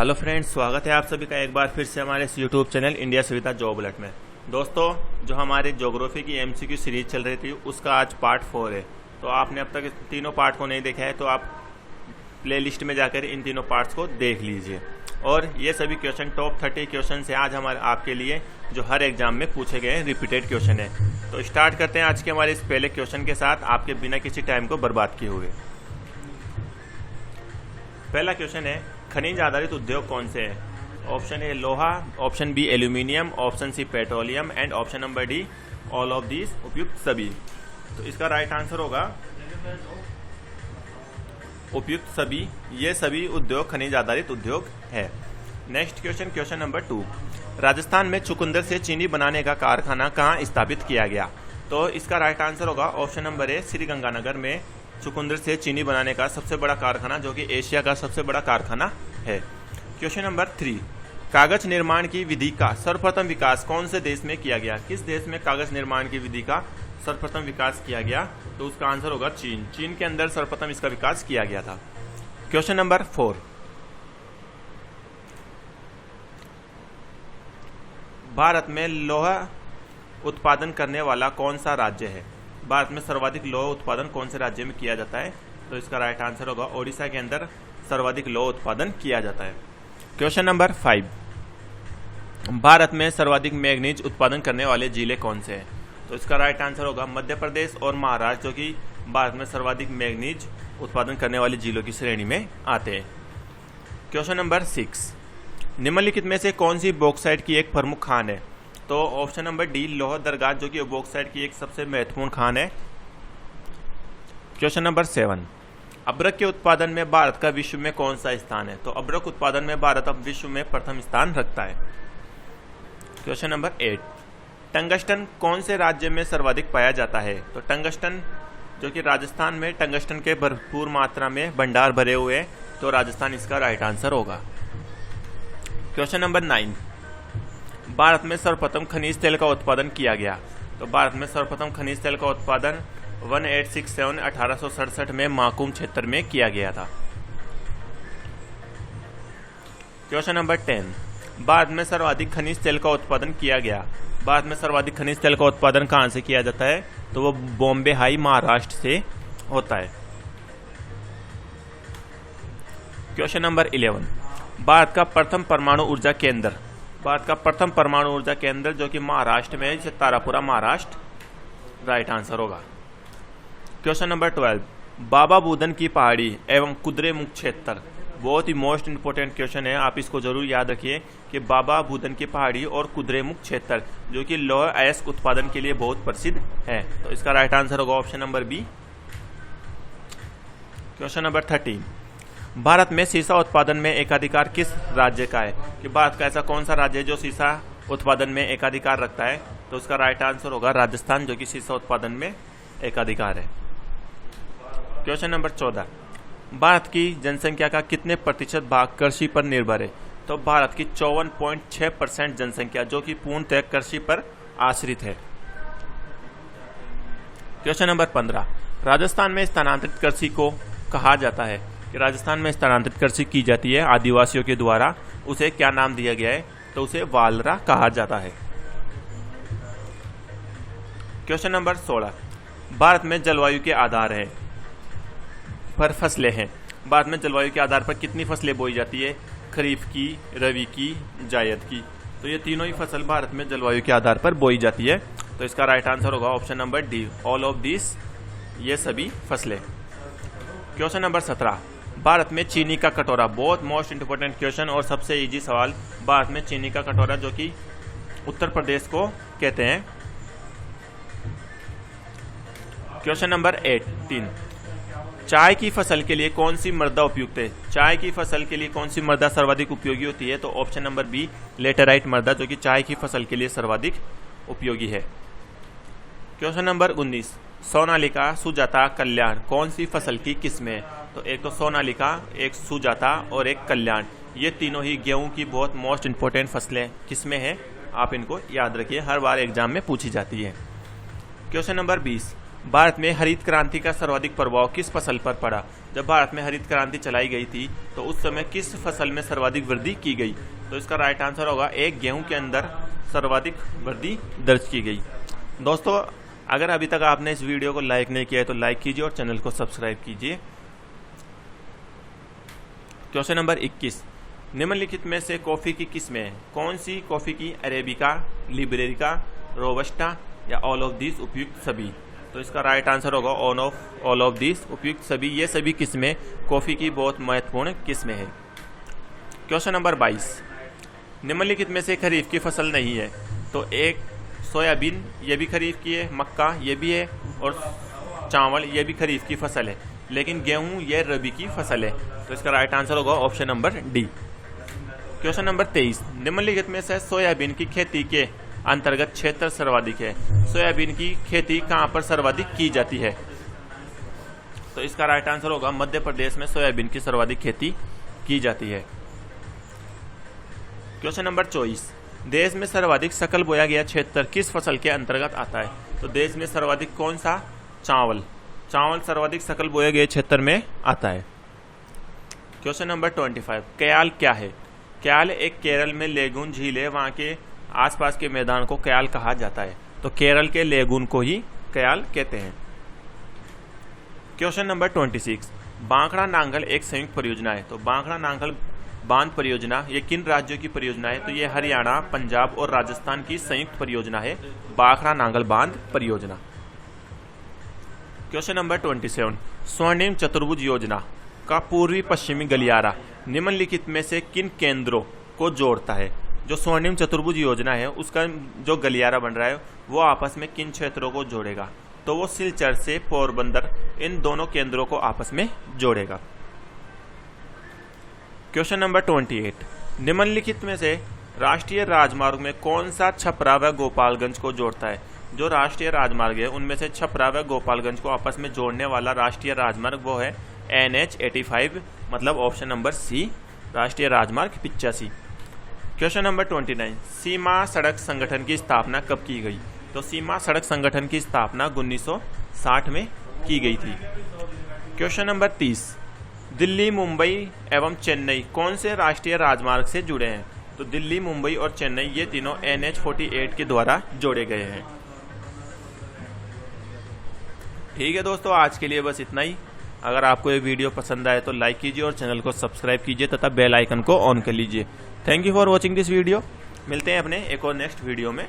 Hello friends, स्वागत है आप सभी का एक बार फिर से हमारे इस यूट्यूब चैनल इंडिया सुविधा जॉब अलर्ट में। दोस्तों, जो हमारे ज्योग्राफी की एमसीक्यू सीरीज चल रही थी उसका आज पार्ट 4 है। तो आपने अब तक तीनों पार्ट को नहीं देखा है तो आप प्लेलिस्ट में जाकर इन तीनों पार्ट्स को देख लीजिए। और ये सभी क्वेश्चन टॉप 30 क्वेश्चन से आज हमारे आपके लिए जो हर एग्जाम में पूछे गए रिपीटेड क्वेश्चन है। तो स्टार्ट करते हैं आज के हमारे इस पहले क्वेश्चन के साथ, आपके बिना किसी टाइम को बर्बाद किए हुए। पहला क्वेश्चन है, खनिज आधारित उद्योग कौन से हैं? ऑप्शन ए लोहा, option B aluminium, option C petroleum and option number D all of these उपयुक्त सभी। तो इसका राइट आंसर होगा उपयुक्त सभी। ये सभी उद्योग खनिज आधारित उद्योग है। Next question, question number 2, Rajasthan में चुकंदर से चीनी बनाने का कारखाना कहाँ स्थापित किया गया? तो इसका राइट आंसर होगा ऑप्शन नंबर ए श्रीगंगानगर में चुकंदर से चीनी बनाने का सबसे बड़ा कारखाना, जो कि एशिया का सबसे बड़ा कारखाना है। क्वेश्चन नंबर 3, कागज निर्माण की विधि का सर्वप्रथम विकास कौन से देश में किया गया? किस देश में कागज निर्माण की विधि का सर्वप्रथम विकास किया गया? तो उसका आंसर होगा चीन। चीन के अंदर सर्वप्रथम इसका विकास किया गया था। क्वेश्चन नंबर 4, भारत में लोहा उत्पादन करने वाला कौन सा राज्य है? भारत में सर्वाधिक लोहा उत्पादन कौन से राज्य में किया जाता है? तो इसका राइट आंसर होगा ओडिशा के अंदर सर्वाधिक लोहा उत्पादन किया जाता है। क्वेश्चन नंबर 5, भारत में सर्वाधिक मैग्नीज उत्पादन करने वाले जिले कौन से हैं? तो इसका राइट आंसर होगा मध्य प्रदेश और महाराष्ट्र, जो कि भारत में सर्वाधिक मैग्नीज उत्पादन करने वाले जिलों की श्रेणी में आते हैं। क्वेश्चन नंबर 6, निम्नलिखित में से कौन सी बॉक्साइट की एक प्रमुख खान है? तो ऑप्शन नंबर डी लोहरदगा, जो कि बॉक्साइट की एक सबसे महत्वपूर्ण खान है। क्वेश्चन नंबर 7, अब्रक के उत्पादन में भारत का विश्व में कौन सा स्थान है? तो अब्रक उत्पादन में भारत अब विश्व में प्रथम स्थान रखता है। क्वेश्चन नंबर 8, टंगस्टन कौन से राज्य में सर्वाधिक पाया जाता है? तो टंगस्टन, जो कि राजस्थान में टंगस्टन के भरपूर मात्रा में भंडार भरे हुए हैं, तो राजस्थान इसका राइट आंसर होगा। क्वेश्चन नंबर 9, भारत में सर्वप्रथम खनिज तेल का उत्पादन किया गया? तो भारत में सर्वप्रथम खनिज तेल का उत्पादन 1867 में माकुम क्षेत्र में किया गया था। क्वेश्चन नंबर 10, भारत में सर्वाधिक खनिज तेल का उत्पादन किया गया? भारत में सर्वाधिक खनिज तेल का उत्पादन कहां से किया जाता है? तो वो बॉम्बे हाई महाराष्ट्र से होता है। क्वेश्चन नंबर 11, भारत का प्रथम परमाणु ऊर्जा केंद्र? भारत का प्रथम परमाणु ऊर्जा केंद्र जो कि महाराष्ट्र में है, तारापुरा महाराष्ट्र, राइट आंसर होगा। क्वेश्चन नंबर 12, बाबा बुदन की पहाड़ी एवं कुद्रेमुख क्षेत्र, बहुत ही मोस्ट इंपोर्टेंट क्वेश्चन है, आप इसको जरूर याद रखिए कि बाबा बुदन की पहाड़ी और कुद्रेमुख क्षेत्र जो कि लौह अयस्क उत्पादन के लिए बहुत प्रसिद्ध है। तो इसका राइट आंसर होगा option number B. Question number 13, भारत में सीसा उत्पादन में एकाधिकार किस राज्य का है? कि भारत का ऐसा कौन सा राज्य है जो सीसा उत्पादन में एकाधिकार रखता है? तो उसका राइट आंसर होगा राजस्थान, जो कि सीसा उत्पादन में एकाधिकार है। क्वेश्चन नंबर 14, भारत की जनसंख्या का कितने प्रतिशत भाग कृषि पर निर्भर है? तो भारत की 54.6% जनसंख्या जो कि पूर्णतः कृषि पर आश्रित है। क्वेश्चन नंबर 15, राजस्थान में स्थानांतरित कृषि को कहा जाता है? कि राजस्थान में स्थानांतरित कृषि की जाती है आदिवासियों के द्वारा, उसे क्या नाम दिया गया है? तो उसे वालरा कहा जाता है। क्वेश्चन नंबर 16, भारत में जलवायु के आधार है पर फसलें हैं। भारत में जलवायु के आधार पर कितनी फसलें बोई जाती है? खरीफ की, रबी की, जायद की। तो ये तीनों ही फसल भारत में जलवायु के आधार पर बोई जाती है। तो इसका राइट आंसर होगा option number D all of this, ये सभी फसलें। क्वेश्चन नंबर 17, भारत में चीनी का कटोरा, बहुत मोस्ट इंपोर्टेंट क्वेश्चन और सबसे इजी सवाल। भारत में चीनी का कटोरा जो कि उत्तर प्रदेश को कहते हैं। क्वेश्चन नंबर 18, चाय की फसल के लिए कौन सी मृदा उपयुक्त है? चाय की फसल के लिए कौन सी मृदा सर्वाधिक उपयोगी होती है? तो ऑप्शन नंबर बी लेटेराइट मृदा, जो कि चाय की फसल के लिए सर्वाधिक उपयोगी है। क्वेश्चन नंबर 19, सोनालिका, सुजाता, कल्याण कौन सी फसल की किस्में है? तो एक तो सोनालिका, एक सुजाता और एक कल्याण, ये तीनों ही गेहूं की बहुत मोस्ट इंपोर्टेंट फसलें किस्में हैं। आप इनको याद रखिए, हर बार एग्जाम में पूछी जाती है। क्वेश्चन नंबर 20, भारत में हरित क्रांति का सर्वाधिक प्रभाव किस फसल पर पड़ा? जब भारत में हरित क्रांति चलाई गई थी तो उस समय किस फसल में सर्वाधिक वृद्धि की गई? तो इसका राइट आंसर होगा एक गेहूं के अंदर सर्वाधिक वृद्धि दर्ज की गई। दोस्तों, अगर अभी तक आपने इस वीडियो को लाइक नहीं किया है तो लाइक कीजिए और चैनल को सब्सक्राइब कीजिए। क्वेश्चन नंबर 21, निम्नलिखित में से कॉफी की किस्में हैं? कौन सी कॉफी की? अरेबिका, लिबरेरिका, रोबस्टा या ऑल ऑफ दिस, उपयुक्त सभी? तो इसका राइट आंसर होगा ऑल ऑफ दिस, उपयुक्त सभी। ये सभी किस्में कॉफी की बहुत महत्वपूर्ण किस्में हैं। क्वेश्चन नंबर 22, निम्नलिखित में से खरीफ की फसल नहीं है? तो एक सोयाबीन, ये भी खरीफ की है, मक्का ये भी है, और चावल ये भी खरीफ की फसल है, लेकिन गेहूं ये रबी की फसल है। तो इसका राइट आंसर होगा option number D. Question number 23, निम्नलिखित में से सोयाबीन की खेती के अंतर्गत क्षेत्र सर्वाधिक है? सोयाबीन की खेती कहां पर सर्वाधिक की जाती है? तो इसका राइट आंसर होगा मध्य प्रदेश में सोयाबीन की सर्वाधिक खेती की जाती है। क्वेश्चन नंबर 24, देश में सर्वाधिक सकल बोया गया क्षेत्र किस फसल के अंतर्गत आता है? तो देश में सर्वाधिक कौन सा? चावल सर्वाधिक सकल बोए गए क्षेत्र में आता है। क्वेश्चन नंबर 25, कयाल क्या है? कयाल एक केरल में लेगून झील है, वहां के आसपास के मैदान को कयाल कहा जाता है। तो केरल के लेगून को ही कयाल कहते हैं। क्वेश्चन नंबर 26, बांखड़ा नांगल एक संयुक्त परियोजना है। तो बांखड़ा नांगल बांध परियोजना ये किन राज्यों की परियोजना है? तो ये हरियाणा, पंजाब और राजस्थान की संयुक्त परियोजना है, बांखड़ा नांगल बांध परियोजना। क्वेश्चन नंबर 27, स्वर्णिम चतुर्भुज योजना का पूर्वी पश्चिमी गलियारा निम्नलिखित में से किन केंद्रों को जोड़ता है? जो स्वर्णिम चतुर्भुज योजना है उसका जो गलियारा बन रहा है वो आपस में किन क्षेत्रों को जोड़ेगा? तो वो सिलचर से पोरबंदर, इन दोनों केंद्रों को आपस में जोड़ेगा। क्वेश्चन नंबर 28, निम्नलिखित में से राष्ट्रीय राजमार्ग में कौन सा छपरा व गोपालगंज को जोड़ता है? जो राष्ट्रीय राजमार्ग है उनमें से छपरा व गोपालगंज को आपस में जोड़ने वाला राष्ट्रीय राजमार्ग वो है NH 85, मतलब ऑप्शन नंबर सी, राष्ट्रीय राजमार्ग 85। क्वेश्चन नंबर 29, सीमा सड़क संगठन की स्थापना कब की गई? तो सीमा सड़क संगठन की स्थापना 1960 में की गई थी। क्वेश्चन नंबर 30, दिल्ली, मुंबई एवं चेन्नई कौन से राष्ट्रीय राजमार्ग से जुड़े हैं? तो दिल्ली, मुंबई और चेन्नई ये तीनों NH 48 के द्वारा जोड़े गए हैं। ठीक है दोस्तों, आज के लिए बस इतना ही। अगर आपको ये वीडियो पसंद आए तो लाइक कीजिए और चैनल को सब्सक्राइब कीजिए तथा बेल आइकन को ऑन कर लीजिए। Thank you for watching this video. मिलते हैं अपने एक और नेक्स्ट वीडियो में।